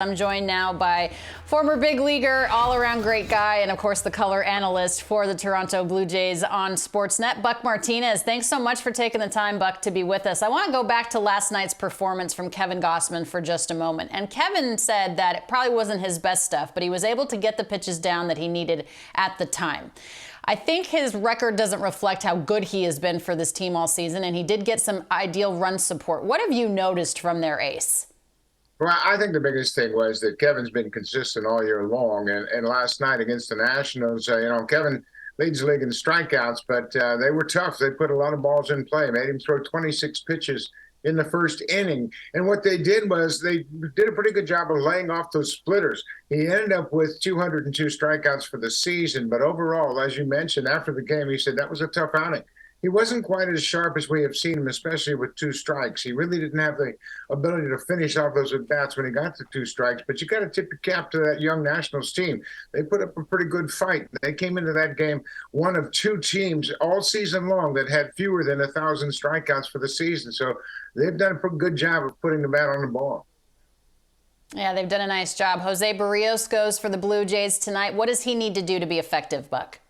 I'm joined now by former big leaguer, all-around great guy, and of course the color analyst for the Toronto Blue Jays on Sportsnet, Buck Martinez. Thanks so much for taking the time, Buck, to be with us. I want to go back to last night's performance from Kevin Gausman for just a moment. And Kevin said that it probably wasn't his best stuff, but he was able to get the pitches down that he needed at the time. I think his record doesn't reflect how good he has been for this team all season, and he did get some ideal run support. What have you noticed from their ace? Well, I think the biggest thing was that Kevin's been consistent all year long. And last night against the Nationals, Kevin leads the league in strikeouts, but they were tough. They put a lot of balls in play, made him throw 26 pitches in the first inning. And what they did was they did a pretty good job of laying off those splitters. He ended up with 202 strikeouts for the season. But overall, as you mentioned, after the game, he said that was a tough outing. He wasn't quite as sharp as we have seen him, especially with two strikes. He really didn't have the ability to finish off those at-bats when he got to two strikes. But you got to tip your cap to that young Nationals team. They put up a pretty good fight. They came into that game one of two teams all season long that had fewer than 1,000 strikeouts for the season. So they've done a pretty good job of putting the bat on the ball. Yeah, they've done a nice job. Jose Berrios goes for the Blue Jays tonight. What does he need to do to be effective, Buck?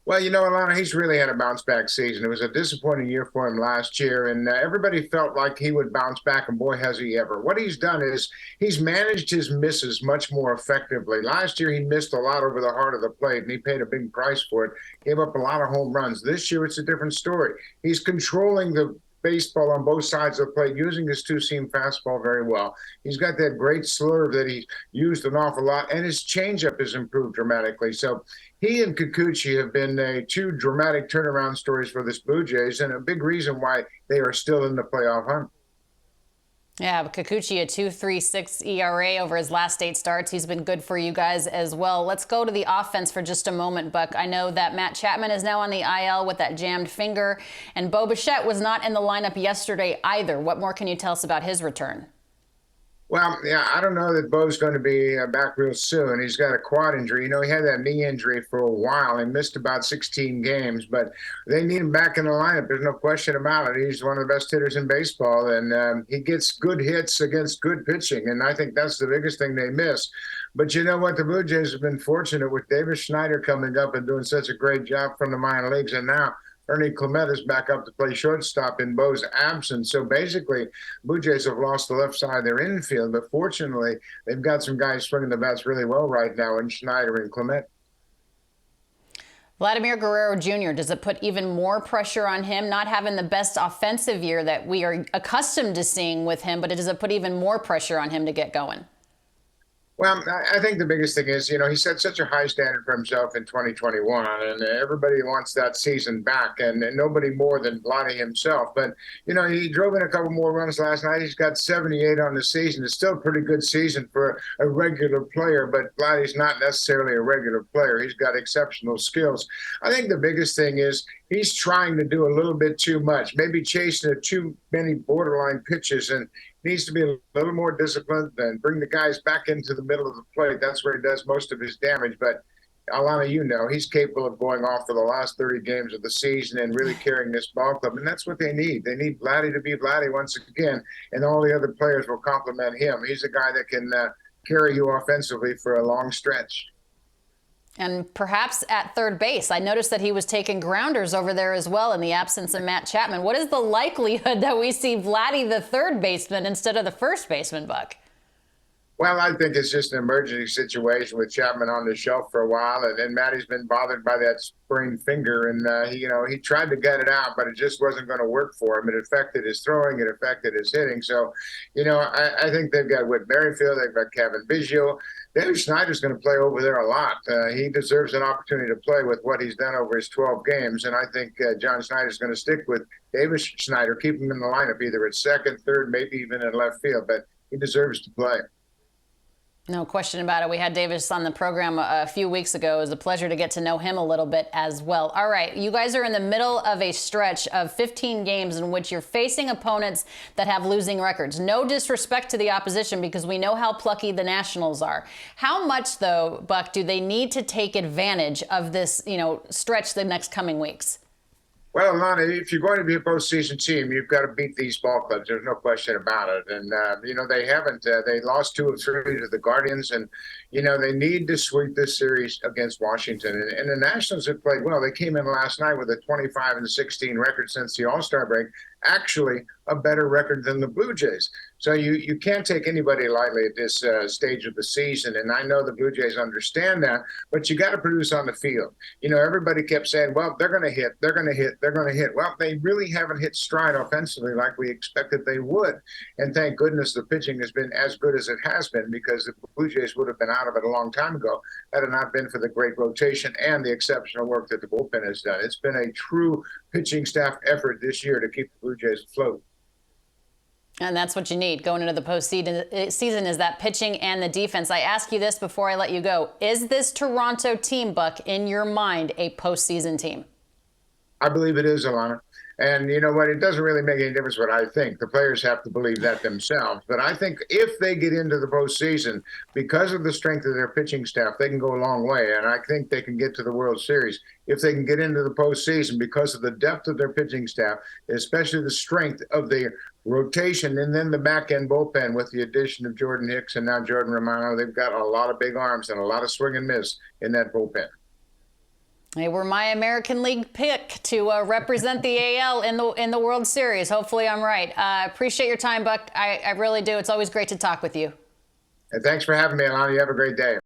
Well, Alana, he's really had a bounce-back season. It was a disappointing year for him last year, and everybody felt like he would bounce back, and boy, has he ever. What he's done is he's managed his misses much more effectively. Last year, he missed a lot over the heart of the plate, and he paid a big price for it, gave up a lot of home runs. This year, it's a different story. He's controlling the baseball on both sides of the plate, using his two-seam fastball very well. He's got that great slurve that he used an awful lot, and his changeup has improved dramatically. So he and Kikuchi have been two dramatic turnaround stories for this Blue Jays, and a big reason why they are still in the playoff hunt. Yeah, Kikuchi, a 2.36 ERA over his last 8 starts. He's been good for you guys as well. Let's go to the offense for just a moment, Buck. I know that Matt Chapman is now on the IL with that jammed finger, and Bo Bichette was not in the lineup yesterday either. What more can you tell us about his return? Well, yeah, I don't know that Bo's going to be back real soon. He's got a quad injury. He had that knee injury for a while and missed about 16 games, but they need him back in the lineup. There's no question about it. He's one of the best hitters in baseball, and he gets good hits against good pitching, and I think that's the biggest thing they miss. But you know what? The Blue Jays have been fortunate with Davis Schneider coming up and doing such a great job from the minor leagues, and now Ernie Clement is back up to play shortstop in Bo's absence. So basically, Blue Jays have lost the left side of their infield, but fortunately, they've got some guys swinging the bats really well right now in Schneider and Clement. Vladimir Guerrero Jr., does it put even more pressure on him, not having the best offensive year that we are accustomed to seeing with him, but does it put even more pressure on him to get going? Well, I think the biggest thing is, he set such a high standard for himself in 2021, and everybody wants that season back, and nobody more than Vladdy himself. But, he drove in a couple more runs last night. He's got 78 on the season. It's still a pretty good season for a regular player, but Vladdy's not necessarily a regular player. He's got exceptional skills. I think the biggest thing is he's trying to do a little bit too much, maybe chasing too many borderline pitches, and needs to be a little more disciplined and bring the guys back into the middle of the plate. That's where he does most of his damage. But Alana, he's capable of going off for the last 30 games of the season and really carrying this ball club. And that's what they need. They need Vladdy to be Vladdy once again, and all the other players will complement him. He's a guy that can carry you offensively for a long stretch. And perhaps at third base. I noticed that he was taking grounders over there as well in the absence of Matt Chapman. What is the likelihood that we see Vladdy the third baseman instead of the first baseman, Buck? Well, I think it's just an emergency situation with Chapman on the shelf for a while, and then Matty's been bothered by that sprained finger, and he tried to get it out, but it just wasn't going to work for him. It affected his throwing, it affected his hitting. So, I think they've got Whit Merrifield, they've got Kevin Biggio. David Schneider's going to play over there a lot. He deserves an opportunity to play with what he's done over his 12 games, and I think John Schneider's going to stick with David Schneider, keep him in the lineup, either at second, third, maybe even in left field, but he deserves to play. No question about it. We had Davis on the program a few weeks ago. It was a pleasure to get to know him a little bit as well. All right, you guys are in the middle of a stretch of 15 games in which you're facing opponents that have losing records. No disrespect to the opposition, because we know how plucky the Nationals are. How much, though, Buck, do they need to take advantage of this, stretch the next coming weeks? Well, Alana, if you're going to be a postseason team, you've got to beat these ball clubs. There's no question about it. And, they haven't. They lost 2 of 3 to the Guardians. And, they need to sweep this series against Washington. And the Nationals have played well. They came in last night with a 25-16 record since the All-Star break, actually a better record than the Blue Jays. So you can't take anybody lightly at this stage of the season. And I know the Blue Jays understand that, but you got to produce on the field. Everybody kept saying, well, they're going to hit, they're going to hit, they're going to hit. Well, they really haven't hit stride offensively like we expected they would. And thank goodness the pitching has been as good as it has been, because the Blue Jays would have been out of it a long time ago had it not been for the great rotation and the exceptional work that the bullpen has done. It's been a true pitching staff effort this year to keep the Blue Jays afloat. And that's what you need going into the postseason is that pitching and the defense. I ask you this before I let you go. Is this Toronto team, Buck, in your mind, a postseason team? I believe it is, Alana. And you know what? It doesn't really make any difference what I think. The players have to believe that themselves. But I think if they get into the postseason, because of the strength of their pitching staff, they can go a long way. And I think they can get to the World Series. If they can get into the postseason because of the depth of their pitching staff, especially the strength of their rotation, and then the back-end bullpen with the addition of Jordan Hicks and now Jordan Romano, they've got a lot of big arms and a lot of swing and miss in that bullpen. They were my American League pick to represent the AL in the World Series. Hopefully I'm right. Appreciate your time, Buck. I really do. It's always great to talk with you. And thanks for having me, Alana. You have a great day.